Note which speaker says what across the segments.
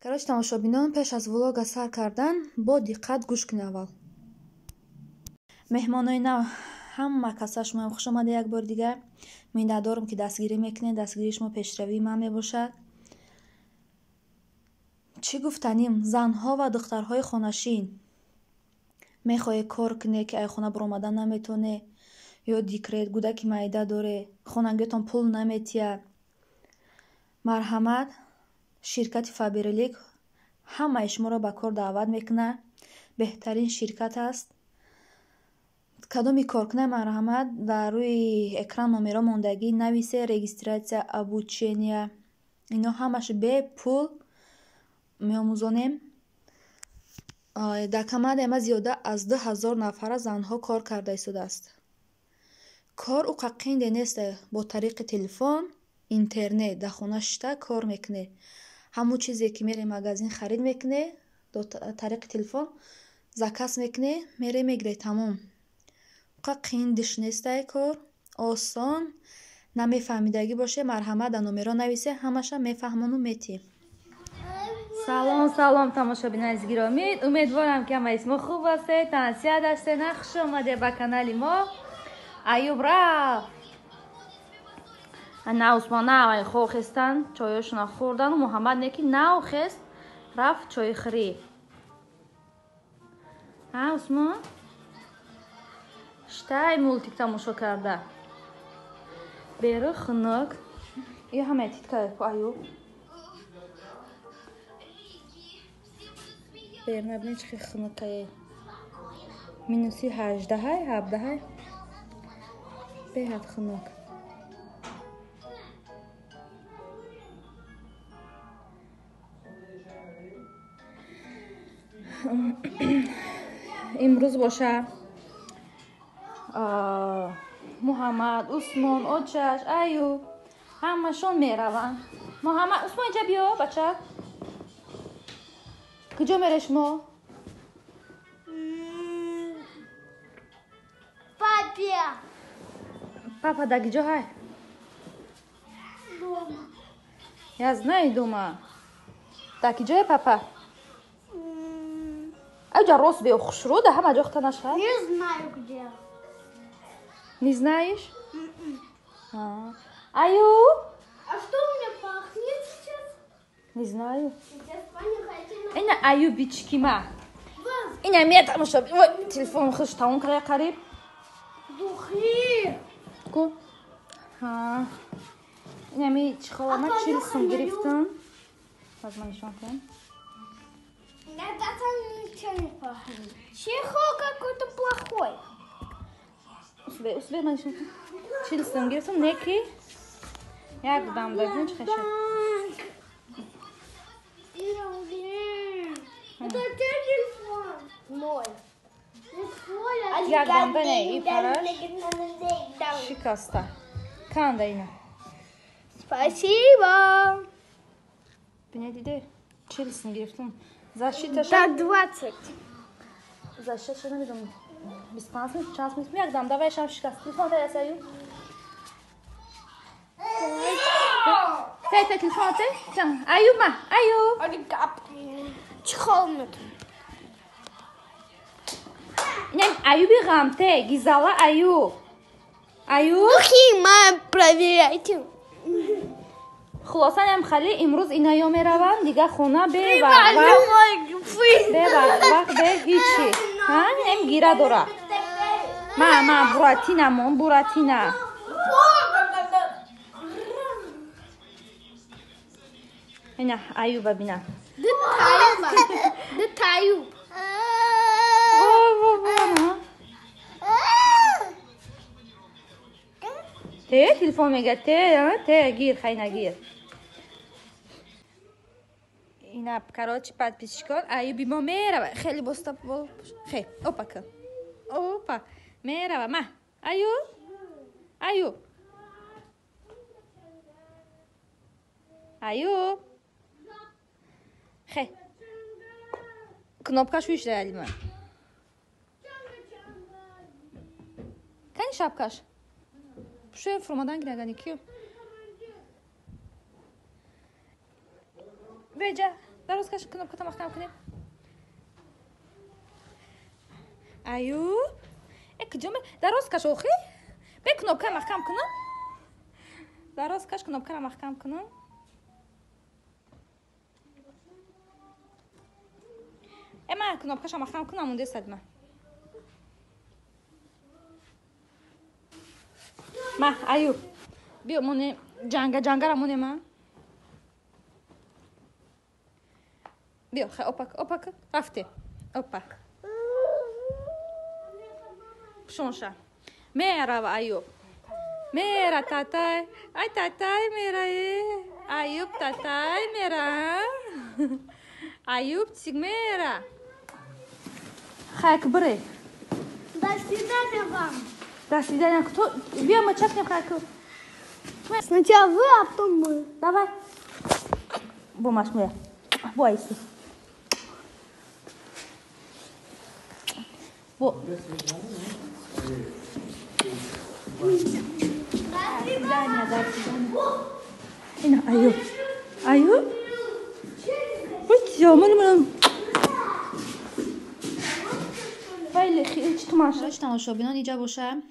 Speaker 1: Карочи тамошобинон, пеш аз влога сар кардан бо диққат гӯш кунед. Аввал меҳмонои нав ҳама каса шумоам хуш омада. Як бор дигар миннатдорам ки дастгирӣ мекунед. Дастгирии шумо пешравии ман мебошад. чӣ гуфтаним, занҳо ва духтарҳои хонашин мехоҳед кор кунед ки ай хона баромадан наметавонед, ё декрет гудаки майда доред, хонагиётон пул наметиҳад. марҳамат ширкати Фаберлик ҳамаи шуморо ба кор даъват мекунад. беҳтарин ширкат аст. кадоми коркунай марҳамат дар рӯи экран номеро мондагӣ нависе, регистратсия, обучения, ино ҳамаш бе пул меомӯзонем. дар командаи ма зиёда аз 2000 нафара занҳо кор карда истодааст. кор уқа қинде нест. бо тариқи телефон, интернет дар хона шишта кор мекунед. ҳамун чизе ки мере магазин харид мекунед, дар тариқи телефон заказ мекунед, мере мегиред. Тамом. уқа қин диш нест. кор осон. намефаҳмидагӣ боше марҳамат дар номеро нависе, ҳамаша мефаҳмону метиҳ.
Speaker 2: салом тамошобинони гиромӣ, умедворам ки ҳамаи шумо хуб ҳастед, тансият ҳастед. хуш омадед ба канали мо. Аюб рафт. ана Усмон навай хо хестан, чойошуна хӯрдан. Муҳаммад неки нав хест, рафт чойхӯрӣ. Усмон штай мультик тамошо карда. Беру хунук. Ё ҳамаи титкаи Аюб. Бернабни чӣ хунукае. Минуси 18-ай, 17-ай. Беҳад хунук. имрӯз боша муҳаммад, усмон, очаш, Аюб ҳамашон мераванд. муҳаммад, усмон инҷа биё бача. куҷо мере шумо? папа да куҷо ҳай?
Speaker 3: Дома.
Speaker 2: Я знаю дома. Да куҷое папа? Аҷа рост беё хушруда ҳама ҷо хтанаша?
Speaker 3: Не знаю где.
Speaker 2: Не знаешь? Аюб?
Speaker 3: А что у меня пахнет сейчас?
Speaker 2: Не знаю.
Speaker 3: Сейчас Ваня хотела.
Speaker 2: Ина Аюбичкима. Ина метам шоб. Ой, телефон хыш таун кара қариб.
Speaker 3: Духи.
Speaker 2: Ку. Ина ми чхолама чилсум гирифтам. Возьма нишон кун.
Speaker 3: Это там ничего не пахнет. Чехол какой-то плохой.
Speaker 2: Усбе нишон кун. Чилсум гирифтам неки. Як дам дадин чхеша.
Speaker 3: Это телефон мой.
Speaker 2: Як дам дане и параш. Шикаста. Канда ина.
Speaker 3: Спасибо.
Speaker 2: Бина диде. Чилсум гирифтам. Защита
Speaker 3: Да 20.
Speaker 2: Защита что намедом. Без 15 минут, час минут. Як дам, давай шам шикаст. Телефон дай я саю. Тай телефон тай. Аюб.
Speaker 3: Они капли. Чехол нет.
Speaker 2: Не, Аюби гамте, гизала Аюб. Аюб.
Speaker 3: Духи, мама, проверяйте.
Speaker 2: Хулосан ям хали имрӯз инаё мераванд дига хона бева. Вақт бе ҳичи. Ҳам гира дора. Ма Буратино мон Буратино. Ина Аюба бина.
Speaker 3: Детаю.
Speaker 2: Те телефон мега те гир хайна гир. Ина короче подписчикон Аюби мо мерава. Хели боста бол. Хе, опа кан. Опа. Мерава ма. Аюб. Хе. Кнопка шуиш дадима. Кани шапкаш? Пушо фурмадан гирагани киё? Беҷа دراز کش کنوپکا محکم کنیم. ایوب یک جمله دراز کش آخی به کنوپکا محکم کنم. دراز کش کنوپکا محکم کنم. اما کنوپکاش محکم کنم اونده صدمه. ما ایوب بیا مونه جنگه را مونه ما. بیا خیلی اوپک رفته اوپک شونشه میره و ایوب میره تاتای ای تاتای میره ایوب تاتای میره ایوب چیگ میره خیلی بره دستی دادم تو بیا ما چکنیم خیلی
Speaker 3: Сначала вы, а потом мы.
Speaker 2: давай бумаж мне бойся во هنا ايوب بچه من خیلی چی
Speaker 1: تماشابینان اینجا باشه.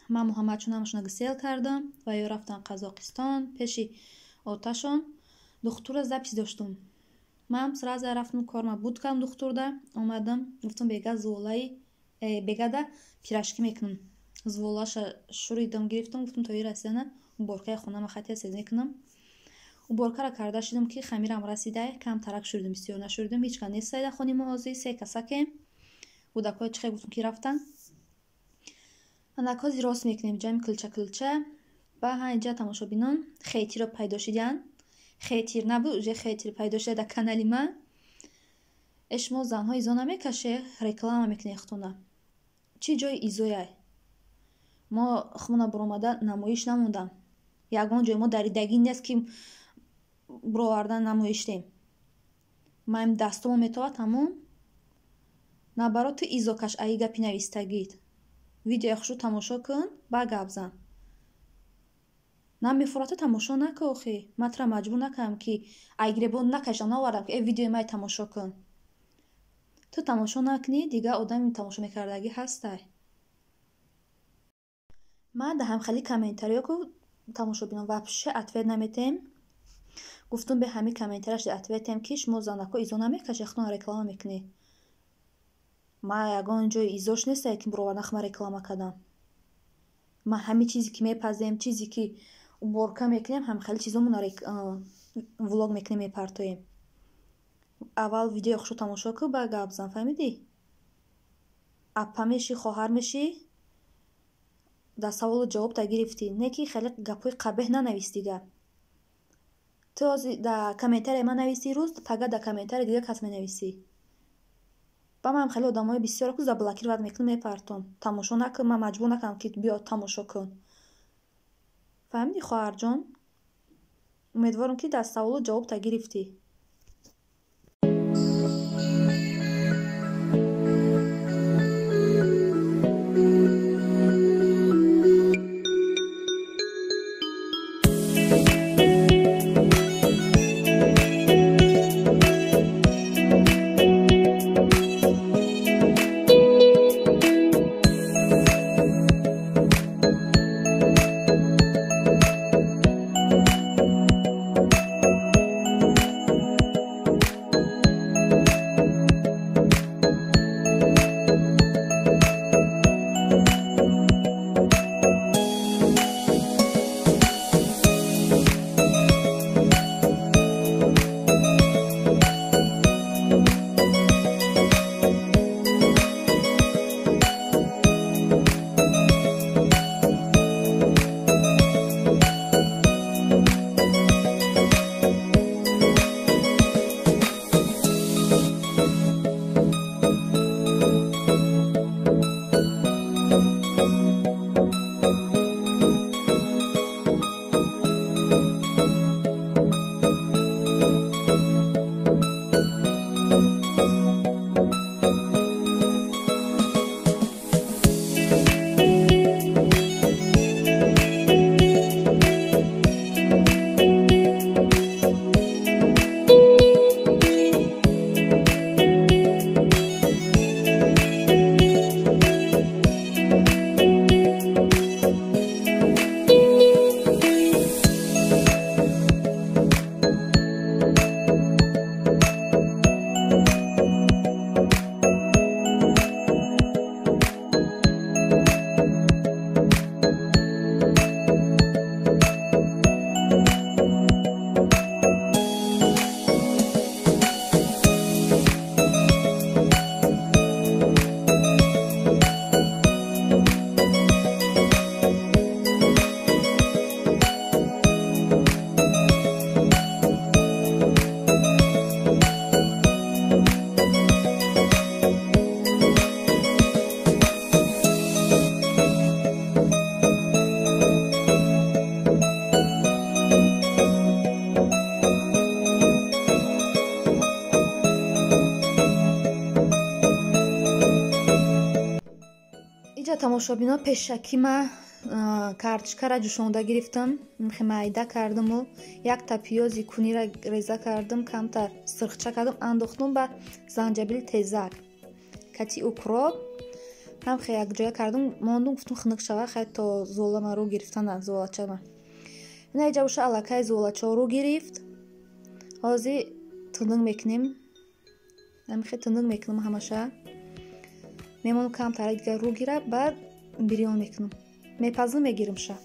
Speaker 1: من محمد چونمشون گسیل کردم و یا رفتن قزاقستان پیشی آتشان دختور زپیز داشتم. من سراز رفتم کارم بود کردم دختور ده اومدم گفتم بگه زولای بگه ده پیرشکی میکنم زولاش شوریدم گرفتم گفتم توی رسیدن و برکه خونم خطی سیزنی کنم و برکه را کرده شدم که خمیرم رسیده کم ترک شدم بسیار نشدم هیچ کنی سایده خونی محاضی سه کسکه و دکای چخه گفتم که رفتن اندکازی راست میکنیم جمع کلچه با ها اینجا تماشابینان خیتی رو پیدا شدن خیتیر نبود اوجه خیتیر پیدا شده در کانالی من اشما زنها ایزو نمیکشه رکلام میکنه اختونه چی جای ایزویه ما خمونا برامده نمایش نموندم یگان جای ما دریدگی نیست که براوردن نمایش دیم مایم دستمو میتوه تموم نبرات تو ایزو کش ایی گپی نویستگید ویدیو اخشو تماشا کن با گپ زن نمیفرات تماشا نکن آخی مطرح مجبور نکنم که ایگریبون نکشم نوارم که ای ویدیو مای تماشا کن تو تماشا نکنی دیگه آدم تماشا میکردگی هسته من ده هم خیلی کامنتاریا که تماشا بینم وپشه اتوید نمیتیم گفتم به همه کامنتارش ده اتوید تیم که شما زنکو ایزو نمیکش اختون رکلام میکنی ما یگان جای ایزوش نیسته که برو نخمه رکلام کدم ما همه چیزی که میپزیم چیزی که برکه میکنیم هم خیلی چیزمون ولوگ میکنیم میپرتویم اول ویدیو خوشو تماشا که با گپ زن فهمیدی اپا میشی خواهر میشی در سوال جواب تا گرفتی نه که خیلی گپوی قبه ننویستیگه تو در کامنتر من نویسی روز پگه در کامنتر دیگه کس منویسی با من خیلی آدمای بسیار که زبلاکی رو میکنم میپرتم تماشا نکن من مجبور نکنم که بیا تماشا کن فهمیدی خواهر جان امیدوارم که در سوال جواب تا گرفتی тамошобинон пешакӣ ман карточкаро ҷӯшонда гирифтам, майда кардаму якта пиёзи куниро реза кардам, камтар сирхча кардам, андохтам ба занҷабили тезак, кати укроп ҳамхе якҷоя кардам, мондум, гуфтам хунук шава хай то зола маро гирифтана золачама. ина иҷа боша аллакай золачо рӯ гирифт. ҳозир тунук мекунем, ҳамхе тунук мекунам, ҳамаша мемонам камтар дигар рӯ гира, баъд бирён мекунам, мепазам мегирам ша.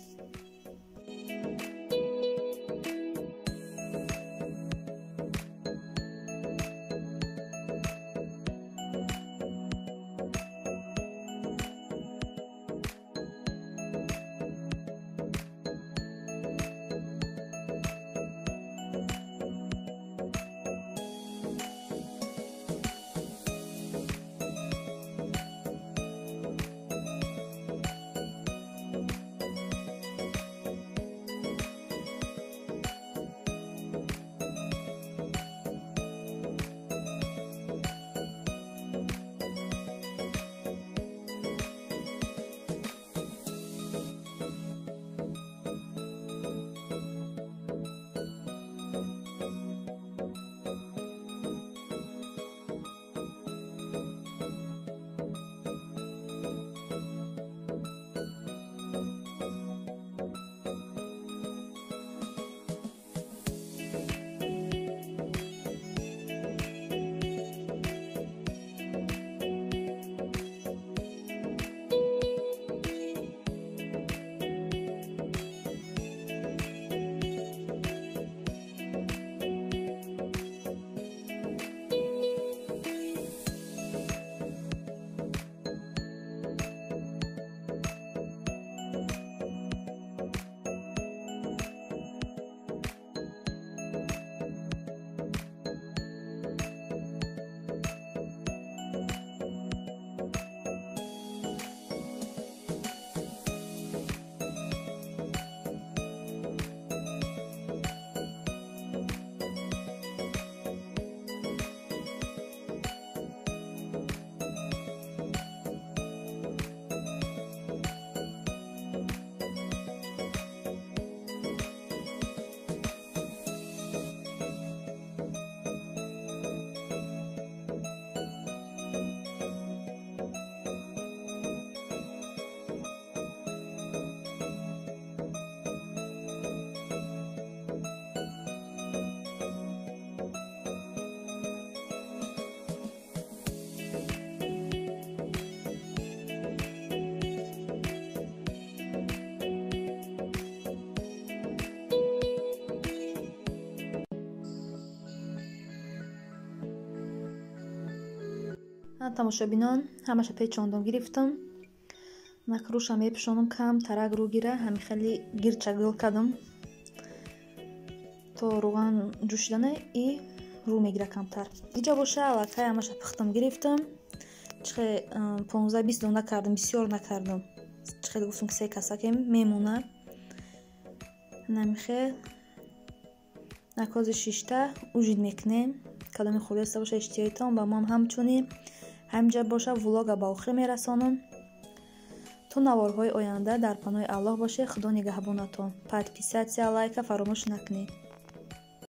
Speaker 1: тамошобинон ҳамаша печондам гирифтам, накруша мепӯшонам, кам тарак рӯ гира, ҳами хеле гирчагол кардам то руған ҷӯшидане и рӯ мегира камтар. иҷа боша аллакай ҳамаша пухтам гирифтам, чихе 15-20 дона кардам, бисёр накардам, чихе гуфтам ки се касаке мемонад. намихе накози шишта уҷид мекунем, кадоми хулеса боша иштиёитон ба мам ҳамчунин. ҳамҷа боша влога ба охир мерасонам. то наворҳои оянда дар паноҳи Аллоҳ бошед. Худо нигаҳбонатон. Подписатсия, лайка фаромӯш накунед.